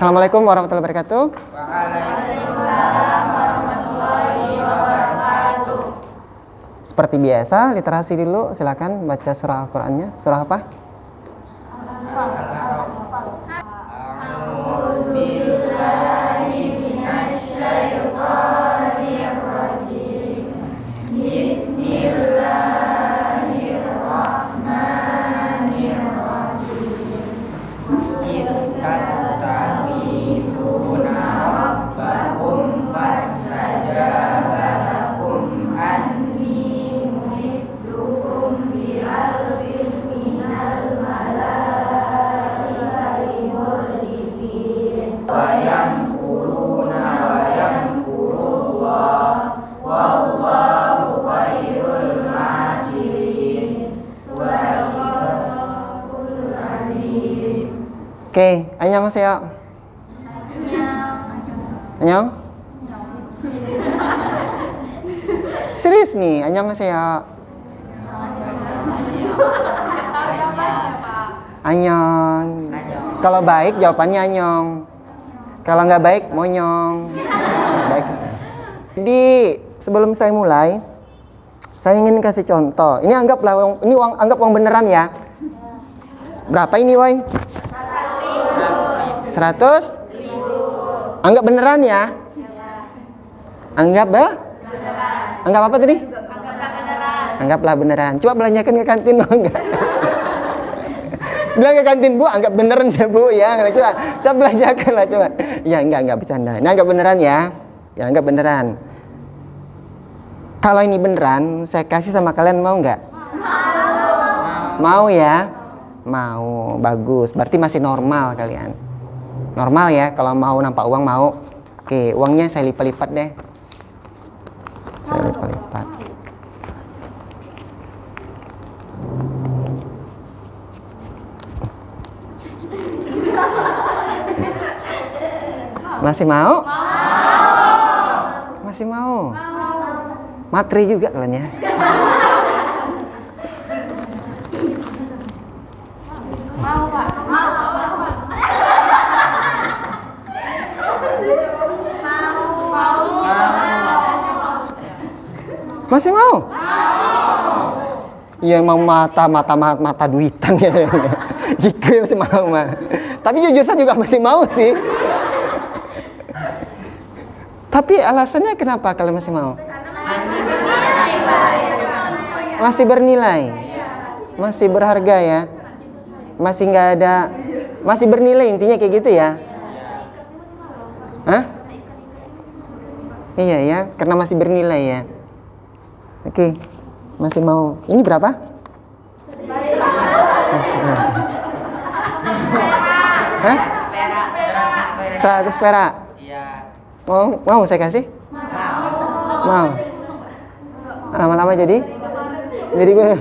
Assalamualaikum warahmatullahi wabarakatuh. Waalaikumsalam warahmatullahi wabarakatuh. Seperti biasa, literasi dulu. Silakan baca surah Al-Qur'annya. Surah apa? Oke, annyeonghaseyo. Annyeong. Serius nih, annyeonghaseyo. Annyeong. Kalau baik jawabannya annyeong. Kalau nggak baik monyong. Baik. Jadi sebelum saya mulai, saya ingin kasih contoh. Ini anggaplah anggap uang beneran ya. Berapa ini, woi? 100? Anggap beneran ya? Anggap beneran. Anggap apa tadi? Anggaplah beneran. Coba belanjakan ke kantin mau enggak? Bilang ke kantin, Bu, anggap beneran ya, Bu, ya. Coba, saya belanjakan lah, coba. Ya, enggak bercanda. Ini anggap beneran ya. Ya, anggap beneran. Kalau ini beneran, saya kasih sama kalian mau enggak? Mau ya? Mau, bagus. Berarti masih normal kalian. Normal ya, kalau mau nampak uang mau. Oke, uangnya saya lipat-lipat deh. Saya lipat-lipat. Masih mau? Masih mau? Materi juga kalian ya. Masih mau? Iya, mau mata duitan ya. Jika masih mau mah. Tapi jujur saya juga masih mau sih. Tapi alasannya kenapa kalian masih mau? Masih bernilai. Masih berharga ya. Masih nggak ada, masih bernilai intinya kayak gitu ya. Hah? Iya ya, karena masih bernilai ya. Oke, masih mau. Ini berapa? 100 perak. Mau saya kasih? Mau. Lama-lama jadi gue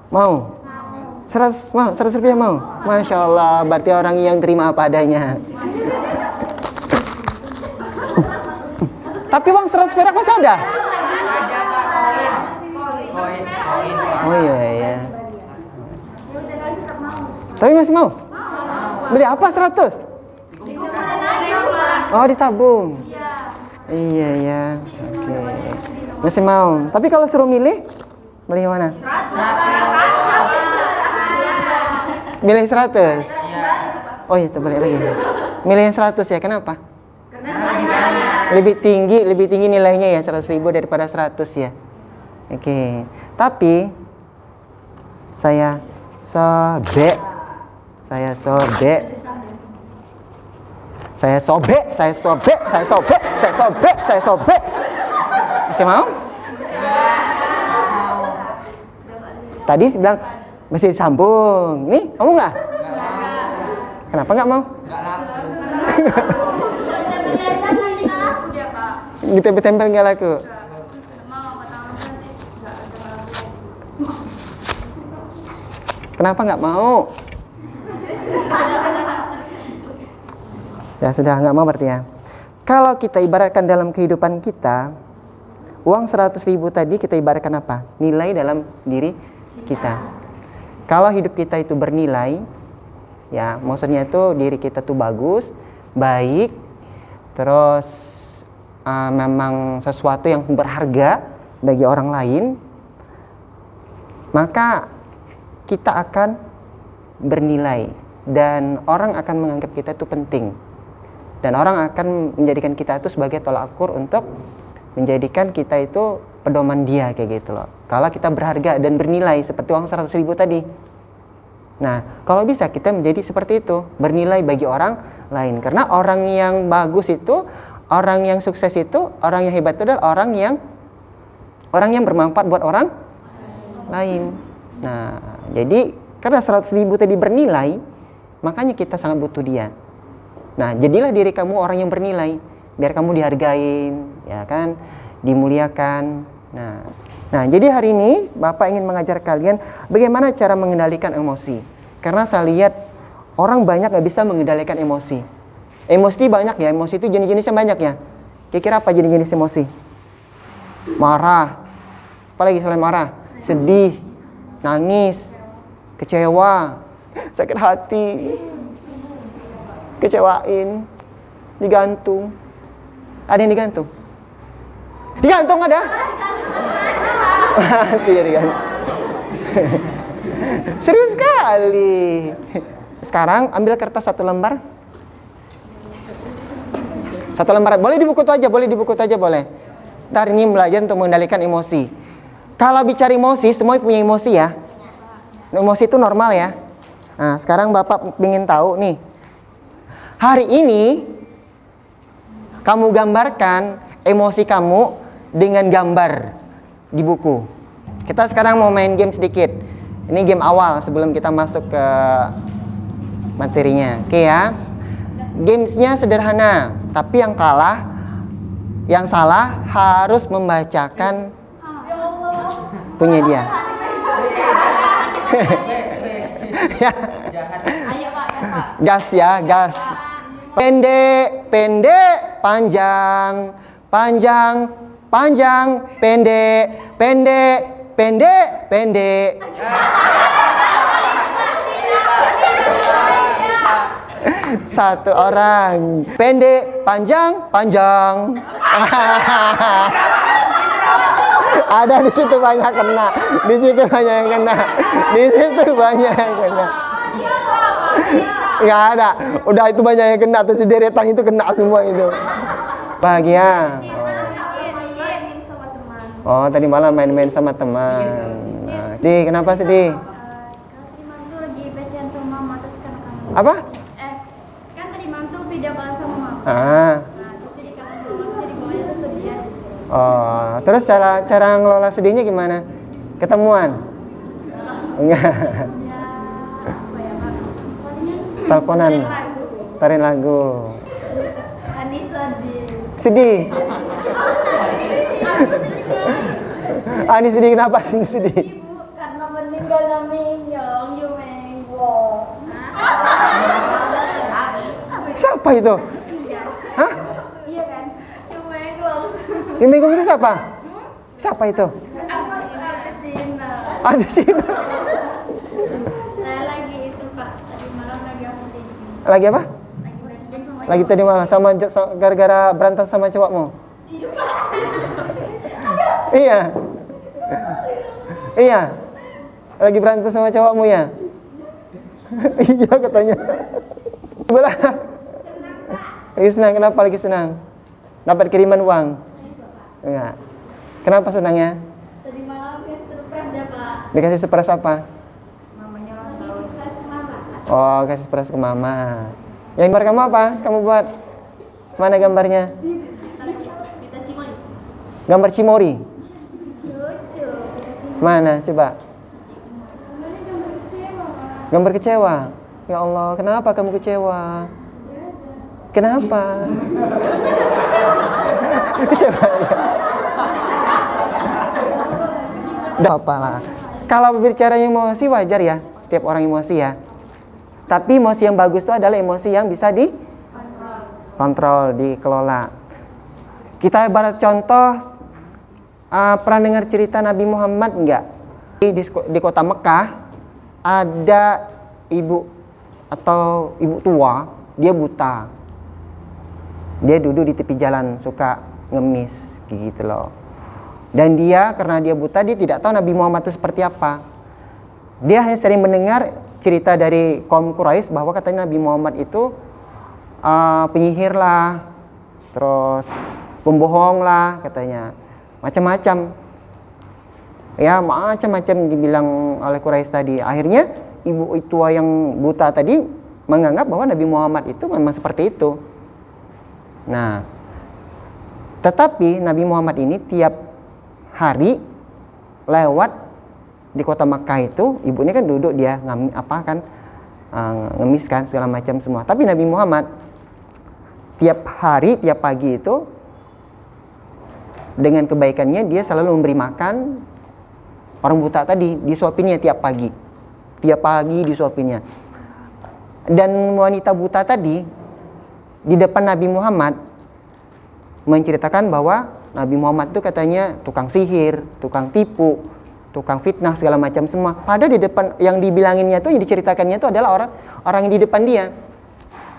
mau. 100 rupiah mau. Masya Allah, berarti orang yang terima apa adanya. Tapi uang 100 perak masih ada? Oh iya. Tapi masih mau? Beli apa 100? Oh, ditabung. Iya ya. Oke. Masih mau. Tapi kalau suruh milih yang mana? Milih 100? Oh iya, terbalik lagi. Milih yang 100 ya, kenapa? Lebih tinggi nilainya ya, 100.000 daripada 100 ya. Oke. Tapi saya sobek. Masih mau? Tadi bilang masih disambung. Nih, kamu nggak? Kenapa nggak mau? Ditempel nggak laku. Kenapa nggak mau? Ya sudah, nggak mau berarti ya. Kalau kita ibaratkan dalam kehidupan kita, uang 100.000 tadi kita ibaratkan apa? Nilai dalam diri kita. Kalau hidup kita itu bernilai, ya maksudnya itu diri kita tuh bagus, baik, terus memang sesuatu yang berharga bagi orang lain, maka kita akan bernilai dan orang akan menganggap kita itu penting, dan orang akan menjadikan kita itu sebagai tolak ukur untuk menjadikan kita itu pedoman dia kayak gitu loh. Kalau kita berharga dan bernilai seperti uang 100.000 tadi. Nah, kalau bisa kita menjadi seperti itu, bernilai bagi orang lain. Karena orang yang bagus itu, orang yang sukses itu, orang yang hebat itu adalah orang yang bermanfaat buat orang lain. Nah, jadi karena 100.000 tadi bernilai, makanya kita sangat butuh dia. Nah, jadilah diri kamu orang yang bernilai, biar kamu dihargain, ya kan, dimuliakan. Nah, jadi hari ini Bapak ingin mengajar kalian bagaimana cara mengendalikan emosi. Karena saya lihat orang banyak nggak bisa mengendalikan emosi. Emosi banyak ya, emosi itu jenis-jenisnya banyak ya. Kira-kira apa jenis-jenis emosi? Marah, apalagi selain marah? Sedih, nangis, kecewa, sakit hati, kecewain, digantung. Ada yang digantung? Digantung ada? Tidak digantung. Serius sekali. Sekarang ambil kertas 1 lembar. 1 lembar. Boleh di buku itu aja, boleh. Ntar ini belajar untuk mengendalikan emosi. Kalau bicara emosi, semua punya emosi ya. Emosi itu normal ya. Nah, sekarang Bapak ingin tahu nih. Hari ini kamu gambarkan emosi kamu dengan gambar di buku. Kita sekarang mau main game sedikit. Ini game awal sebelum kita masuk ke materinya. Oke ya. Gamesnya sederhana, tapi yang salah harus membacakan punya dia. Ya. Gas ya, gas. Pendek, panjang, pendek. Satu orang. Pendek, panjang. Ada di situ banyak kena. Nggak ada. Udah itu banyak yang kena. Terus deretan itu kena semua itu. Bahagia. Oh, tadi malam main-main sama teman. Nah, kenapa sedih? Tadi malam tuh lagi bacaan sama mama terus kangen. Apa? Kan tadi malam tuh video call sama mama. Nah, Terus jadi kangen mama, jadi bawahnya tuh sedih ya. Oh, terus cara ngelola sedihnya gimana? Ketemuan? Enggak. Ya, apa ya, Pak? Pokoknya Teleponan. Tarin lagu. Ani sedih. Sedih. Ani sedih kenapa sih sedih? Ibu karena meninggal Minyong Yumengwo. Siapa itu? Hah? Iya kan? Yumengwo. Yang bingung itu siapa? Siapa itu? Ada Cina. Ada sih. Saya lagi itu Pak, tadi malam lagi aku tidur. Lagi apa? Lagi bacaan sama Lagi tadi malam gara-gara berantem sama cowokmu. Iya. Iya. Lagi berantem sama cowokmu ya? Iya katanya. Belah. Lagi senang, kenapa lagi senang? Dapat kiriman uang? Enggak. Kenapa senangnya? tadi malam kan surprise ya Pak. Dikasih surprise apa? Mamanya ulang tahun. Mama. Oh, kasih surprise ke mama. Yang gambar kamu apa? Kamu buat? Mana gambarnya? Kita cimoy. Gambar Cimori. Lucu. Mana? Coba. Namanya gambar kecewa. Gambar kecewa. Ya Allah, kenapa kamu kecewa? Kenapa? Kecewa. Udah apalah. Kalau berbicara emosi wajar ya, setiap orang emosi ya. Tapi emosi yang bagus itu adalah emosi yang bisa dikontrol, dikelola. Kita ibarat contoh, pernah dengar cerita Nabi Muhammad enggak? Di kota Mekah ada ibu atau ibu tua, dia buta. Dia duduk di tepi jalan, suka ngemis gitu loh. Dan dia karena dia buta, dia tidak tahu Nabi Muhammad itu seperti apa. Dia hanya sering mendengar cerita dari kaum Quraisy bahwa katanya Nabi Muhammad itu penyihir lah, terus pembohong lah katanya, macam-macam. Ya macam-macam dibilang oleh Quraisy tadi. Akhirnya ibu tua yang buta tadi menganggap bahwa Nabi Muhammad itu memang seperti itu. Nah, tetapi Nabi Muhammad ini tiap hari lewat di kota Makkah itu, ibunya kan duduk dia ngemis kan segala macam semua. Tapi Nabi Muhammad tiap hari, tiap pagi itu dengan kebaikannya dia selalu memberi makan orang buta tadi, disuapinnya tiap pagi. Tiap pagi disuapinnya. Dan wanita buta tadi di depan Nabi Muhammad menceritakan bahwa Nabi Muhammad itu katanya tukang sihir, tukang tipu, tukang fitnah segala macam semua. Padahal di depan yang dibilanginnya itu, yang diceritakannya itu adalah orang yang di depan dia.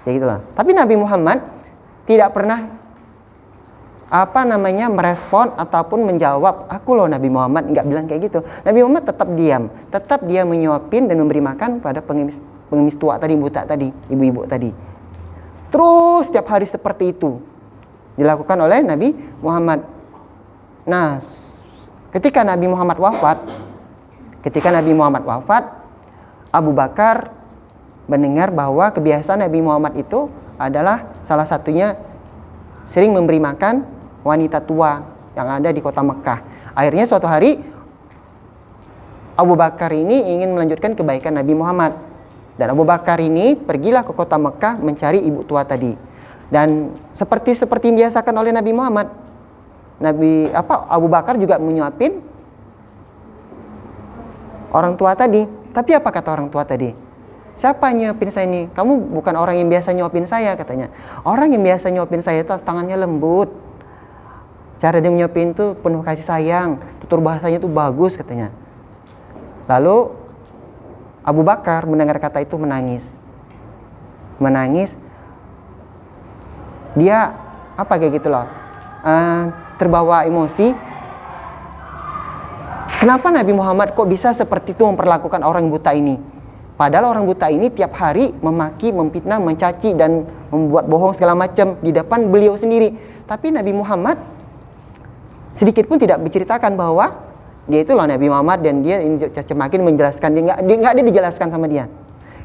Ya gitulah. Tapi Nabi Muhammad tidak pernah merespon ataupun menjawab, aku loh Nabi Muhammad, nggak bilang kayak gitu. Nabi Muhammad tetap diam, tetap dia menyuapin dan memberi makan pada pengemis tua tadi, buta tadi, ibu-ibu tadi. Terus setiap hari seperti itu dilakukan oleh Nabi Muhammad. Nah, ketika Nabi Muhammad wafat, Abu Bakar mendengar bahwa kebiasaan Nabi Muhammad itu adalah salah satunya sering memberi makan wanita tua yang ada di kota Mekah. Akhirnya suatu hari Abu Bakar ini ingin melanjutkan kebaikan Nabi Muhammad. Dan Abu Bakar ini pergilah ke kota Mekah mencari ibu tua tadi. Dan seperti dibiasakan oleh Nabi Muhammad, Abu Bakar juga menyuapin orang tua tadi. Tapi apa kata orang tua tadi? Siapa yang nyuapin saya ini? Kamu bukan orang yang biasa nyuapin saya, katanya. Orang yang biasa nyuapin saya itu tangannya lembut, cara dia nyuapin itu penuh kasih sayang, tutur bahasanya itu bagus, katanya. Lalu Abu Bakar mendengar kata itu menangis. Dia kayak gitu loh, terbawa emosi. Kenapa Nabi Muhammad kok bisa seperti itu memperlakukan orang buta ini? Padahal orang buta ini tiap hari memaki, memfitnah, mencaci dan membuat bohong segala macam di depan beliau sendiri. Tapi Nabi Muhammad sedikit pun tidak menceritakan bahwa dia itu loh Nabi Muhammad, dan dia makin menjelaskan, dia nggak dijelaskan sama dia.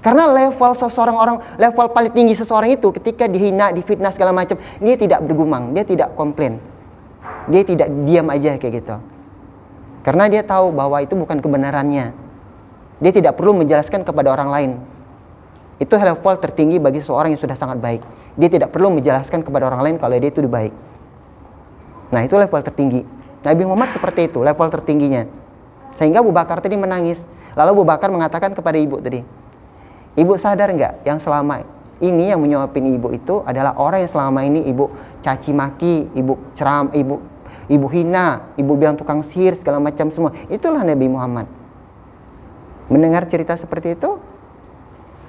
Karena level paling tinggi seseorang itu ketika dihina, difitnah segala macam, dia tidak bergumam, dia tidak komplain, dia tidak diam aja kayak gitu. Karena dia tahu bahwa itu bukan kebenarannya. Dia tidak perlu menjelaskan kepada orang lain. Itu level tertinggi bagi seseorang yang sudah sangat baik. Dia tidak perlu menjelaskan kepada orang lain kalau dia itu baik. Nah, itu level tertinggi. Nabi Muhammad seperti itu, level tertingginya. Sehingga Abu Bakar tadi menangis. Lalu Abu Bakar mengatakan kepada ibu tadi, ibu sadar nggak yang selama ini yang menyuapin ibu itu adalah orang yang selama ini ibu caci maki, ibu hina, ibu bilang tukang sihir segala macam semua. Itulah Nabi Muhammad. Mendengar cerita seperti itu,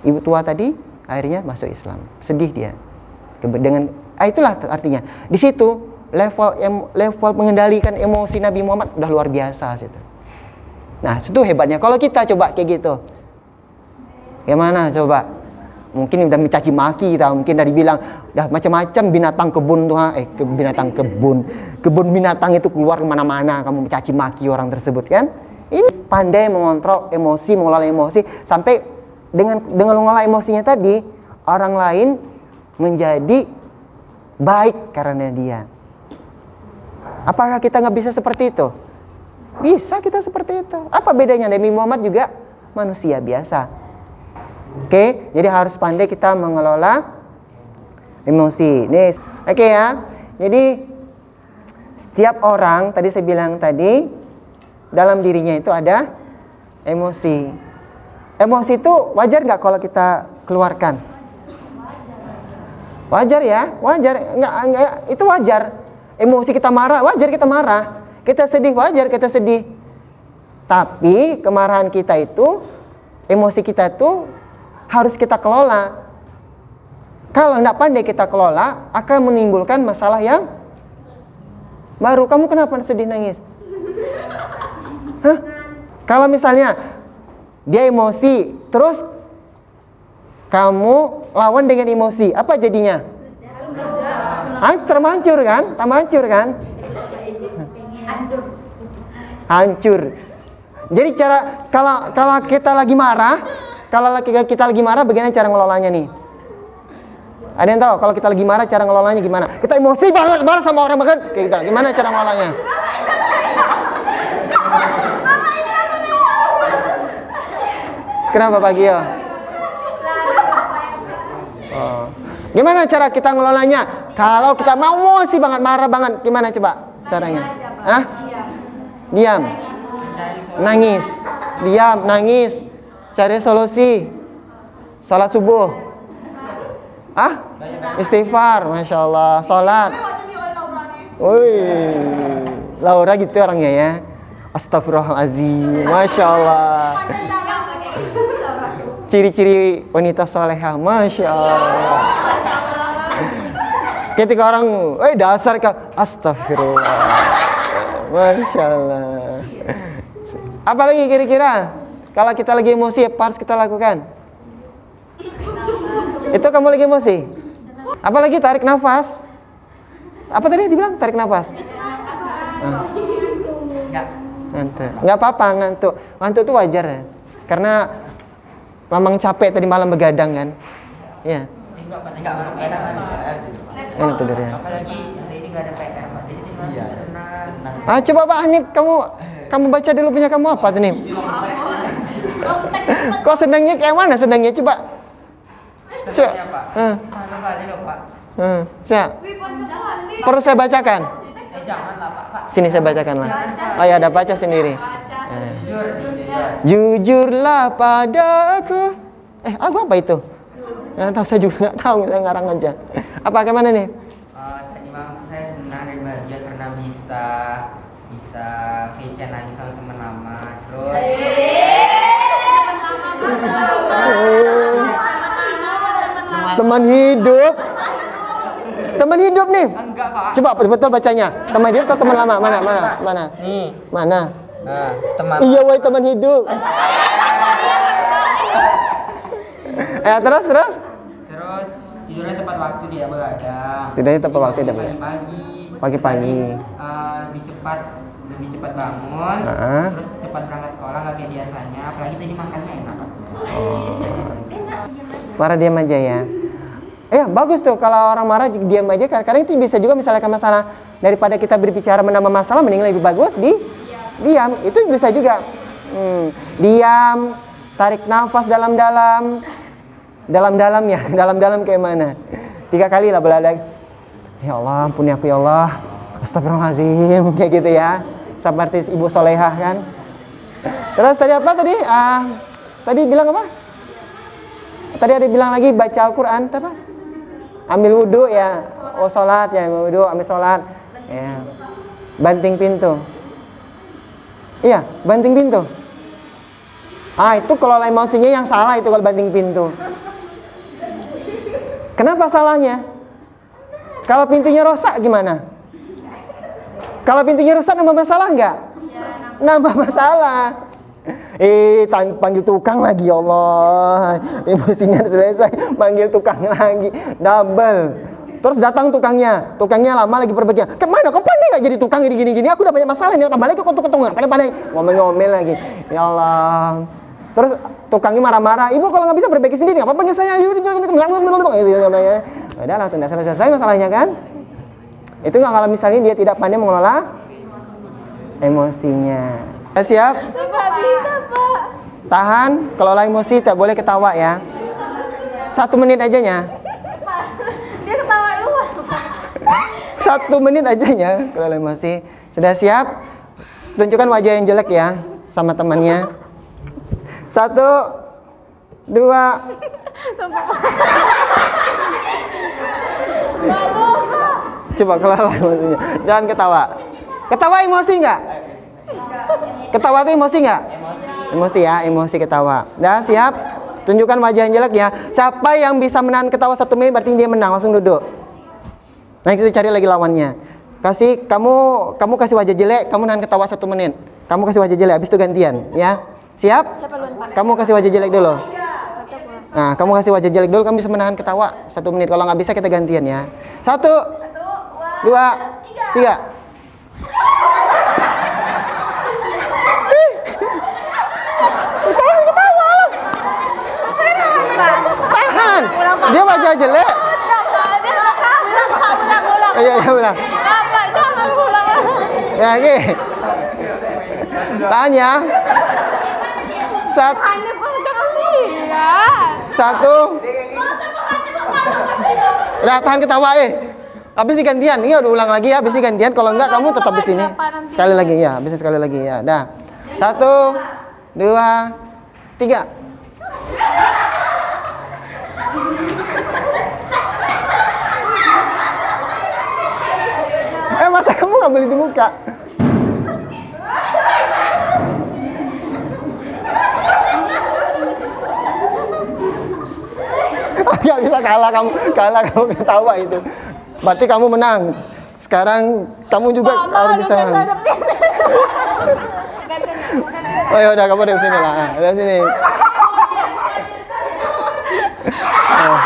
ibu tua tadi akhirnya masuk Islam. Sedih dia. Itulah artinya. Di situ level mengendalikan emosi Nabi Muhammad udah luar biasa situ. Nah, itu hebatnya. Kalau kita coba kayak gitu, gimana coba? Mungkin udah mencaci maki kita, mungkin dari bilang udah macam-macam binatang kebun tuh, kebun binatang itu keluar kemana-mana, kamu mencaci maki orang tersebut kan? Ini pandai mengontrol emosi, mengelola emosi, sampai dengan mengelola emosinya tadi, orang lain menjadi baik karena dia. Apakah kita nggak bisa seperti itu? Bisa kita seperti itu. Apa bedanya? Nabi Muhammad juga manusia biasa. Oke, jadi harus pandai kita mengelola emosi. Nih, oke ya. Jadi setiap orang, tadi saya bilang tadi, dalam dirinya itu ada emosi. Emosi itu wajar nggak kalau kita keluarkan? Wajar ya, wajar. Nggak, itu wajar. Emosi kita marah, wajar kita marah. Kita sedih, wajar kita sedih. Tapi kemarahan kita itu, emosi kita itu harus kita kelola. Kalau tidak pandai kita kelola, akan menimbulkan masalah yang baru. Kamu kenapa sedih nangis? Hah? Kalau misalnya dia emosi, terus kamu lawan dengan emosi, apa jadinya? Termancur kan? Termancur kan? Hancur. Jadi cara kalau kita lagi marah, bagaimana cara ngelolanya nih? Ada yang tahu kalau kita lagi marah cara ngelolanya gimana? Kita emosi banget marah sama orang banget, kayak gitu. Gimana cara ngelolanya? Kenapa Pak Gio? Oh. Gimana cara kita ngelolanya? Kalau kita mau emosi banget, marah banget, gimana coba caranya? Hah? Diam. Nangis. Diam, nangis. Cari solusi. Salat subuh. Hah? Istighfar, Masya Allah. Salat. Woi, Laura gitu orangnya ya. Astagfirullahaladzim. Masya Allah. Ciri-ciri wanita soleha, Masya Allah. Ketika orang, dasar kau, astagfirullah. Masya Allah. Apalagi kira-kira kalau kita lagi emosi, apa harus kita lakukan? Itu kamu lagi emosi? Apalagi tarik nafas. Apa tadi dibilang? Tarik nafas? Ngantuk. Nggak apa-apa ngantuk. Ngantuk itu wajar ya. Karena memang capek tadi malam begadang kan. Iya. Enak tidurnya. Apalagi hari ini nggak ada PR, Pak. Jadi tenang. Coba Pak Hanif, kamu baca dulu punya kamu apa tuh nih? Kok sedangnya kayak mana sedangnya? Coba. Sedangnya Pak. Mana kali loh Pak? Siap. Perlu saya bacakan? Janganlah Pak. Sini saya bacakan lah. Oh ya, ada baca sendiri. Jujur. Jujurlah padaku. Lagu apa itu? Nggak tahu, saya juga nggak tahu, saya ngarang aja. Apa kemana nih? Tadi malam saya senang dan bahagia karena bisa VC lagi sama teman lama. Terus Teman hidup. Teman hidup nih. enggak Pak. Coba betul bacanya. Teman hidup atau teman lama? Mana? Nih. Mana? Teman. Iya, woi teman hidup. Terus. Terus tidurnya tepat waktu dia begadang. Tidurnya tepat waktu dia begadang. Pagi-pagi. Lebih cepat bangun. Terus cepat berangkat sekolah nggak kayak biasanya. Apalagi tadi makannya enak. Marah diam aja ya. Bagus tuh kalau orang marah diam aja. Kadang-kadang itu bisa juga misalkan masalah, daripada kita berbicara menambah masalah, mending lebih bagus diam. Itu bisa juga. Diam, tarik nafas dalam-dalam ya. Dalam-dalam kayak mana? 3 kali lah beladak. Ya Allah, ampuni aku ya Allah. Astagfirullahaladzim, kayak gitu ya. Seperti Ibu Solehah kan. Terus tadi apa tadi? Tadi bilang apa? Tadi ada bilang lagi baca Al-Quran, apa? Ambil wudhu ya. Sholat ya, ambil wudhu, ambil sholat. Ya. Banting pintu. Iya, banting pintu. Itu kalau emosinya yang salah itu kalau banting pintu. Kenapa salahnya? Kalau pintunya rusak gimana? Kalau pintunya rusak nambah masalah nggak? Nambah masalah. Panggil tukang lagi, ya Allah. Emosinya selesai, panggil tukang lagi, double. Terus datang tukangnya lama lagi perbaikan. Kemana? Kau pandai nggak jadi tukang gini? Aku udah banyak masalah nih, tambah lagi kau tukang pandai. Ngomel-ngomel lagi. Ya Allah. Terus tukangnya marah-marah. Ibu kalau nggak bisa perbaiki sendiri, nggak apa-apa panggil saya. Udahlah, tidak selesai masalahnya kan? Itu nggak kalau misalnya dia tidak pandai mengelola emosinya. Siap? Nggak bisa, Pak. Tahan, kelola emosi, tak boleh ketawa ya. 1 menit aja nya. Dia ketawa luar. 1 menit aja ya, kelola emosi. Sudah siap? Tunjukkan wajah yang jelek ya sama temannya. 1, 2. Coba kelola emosinya. Jangan ketawa. Ketawa emosi nggak? Ketawa itu emosi nggak? Emosi ya, emosi ketawa. Dah siap? Tunjukkan wajah yang jelek ya. Siapa yang bisa menahan ketawa 1 menit berarti dia menang. Langsung duduk. Nah kita cari lagi lawannya. Kamu kasih wajah jelek, kamu nahan ketawa 1 menit. Kamu kasih wajah jelek, habis itu gantian ya. Siap? Kamu kasih wajah jelek dulu. Nah, kamu kasih wajah jelek dulu, kamu bisa menahan ketawa 1 menit. Kalau nggak bisa kita gantian ya. 1, 2, 3. Tahan ketawa loh. Tahan. Dia wajah jelek. Iya, ulang. Ya, oke. Tahan ya. 1. Udah tahan ketawa Habis ini gantian. Ini udah ulang lagi ya. Habis ini gantian. Kalau enggak kamu tetap di sini. Sekali lagi ya. Habis sekali lagi ya. Dah. 1, 2, 3. Mata kamu nggak boleh di muka. Gak bisa kalah kamu ketawa itu. Berarti kamu menang. Sekarang kamu juga harus bisa. Oh ya udah kamu dari sini lah. Dari sini. Oh.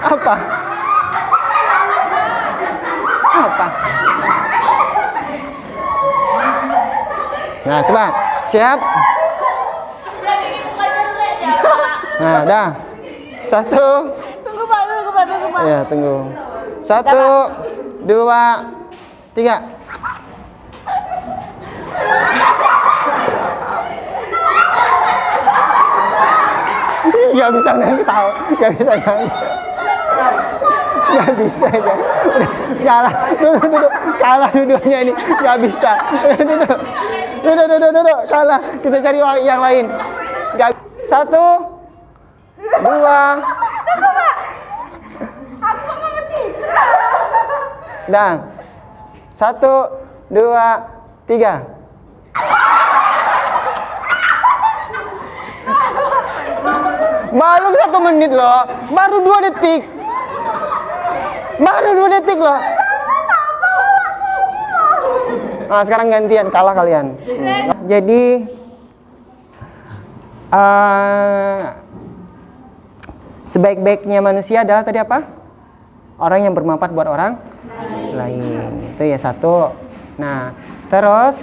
Apa? Nah, coba. Siap? Nah, dah. 1. Tunggu Pak. Ya, tunggu. 1, 2, 3. Gak bisa nangis tahu. Gak bisa nangis. Gak bisa ya. Udah, kalah. Duduk. Kalah duduknya ini. Gak bisa. Duduk. Kalah. Kita cari yang lain. 1, 2. Tunggu Pak. Aku mau Citra. Dah. 1, 2, 3. Belum 1 menit loh. Baru 2 detik. Loh. Nah, sekarang gantian, kalah kalian. Jadi sebaik-baiknya manusia adalah tadi apa? Orang yang bermanfaat buat orang lain. Itu ya 1. Nah, terus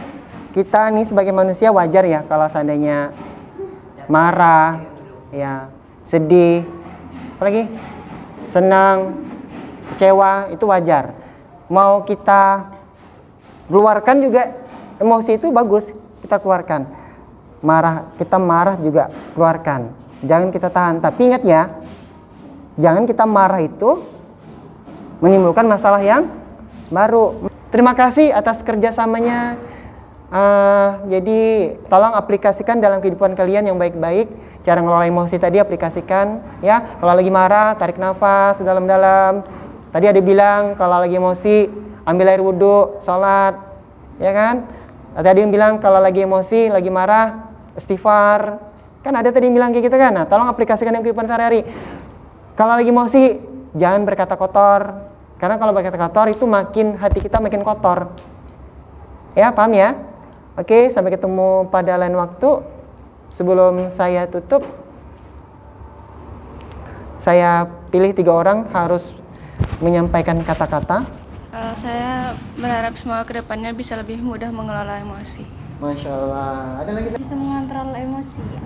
kita nih sebagai manusia wajar ya kalau seandainya marah, ya, sedih, apalagi senang, kecewa, itu wajar. Mau kita keluarkan juga emosi itu bagus, kita keluarkan. Kita marah juga keluarkan. Jangan kita tahan. Tapi ingat ya, jangan kita marah itu menimbulkan masalah yang baru. Terima kasih atas kerjasamanya. Jadi tolong aplikasikan dalam kehidupan kalian yang baik-baik. Cara ngelola emosi tadi aplikasikan ya. Kalau lagi marah, tarik nafas dalam-dalam. Tadi ada bilang kalau lagi emosi ambil air wudhu, sholat, ya kan? Tadi yang bilang kalau lagi emosi, lagi marah, istighfar. Kan ada tadi yang bilang kayak gitu kan? Nah, tolong aplikasikan dalam kehidupan sehari-hari. Kalau lagi emosi, jangan berkata kotor. Karena kalau berkata kotor itu makin hati kita makin kotor. Ya, paham ya? Oke, sampai ketemu pada lain waktu. Sebelum saya tutup, saya pilih 3 orang harus menyampaikan kata-kata. Saya berharap semua kedepannya bisa lebih mudah mengelola emosi. Masya Allah. Ada lagi? Bisa mengontrol emosi ya.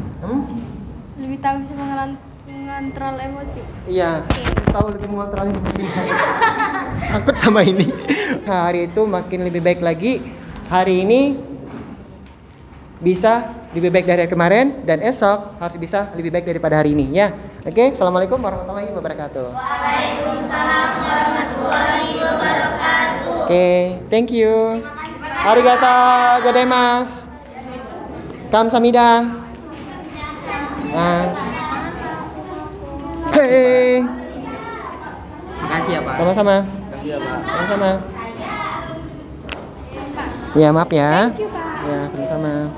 Lebih tahu bisa mengontrol emosi. Iya, tahu lebih mengontrol emosi. Takut sama ini. Hari itu makin lebih baik lagi. Hari ini bisa lebih baik dari kemarin, dan esok harus bisa lebih baik daripada hari ini ya. Oke, assalamualaikum warahmatullahi wabarakatuh. Waalaikumsalam warahmatullahi wabarakatuh. Oke, thank you. Arigato gozaimasu. Kamsahamnida. Hey. Makasih ya Pak. Sama-sama. Makasih ya Pak. Sama-sama. Ya, maaf ya. Ya, sama-sama.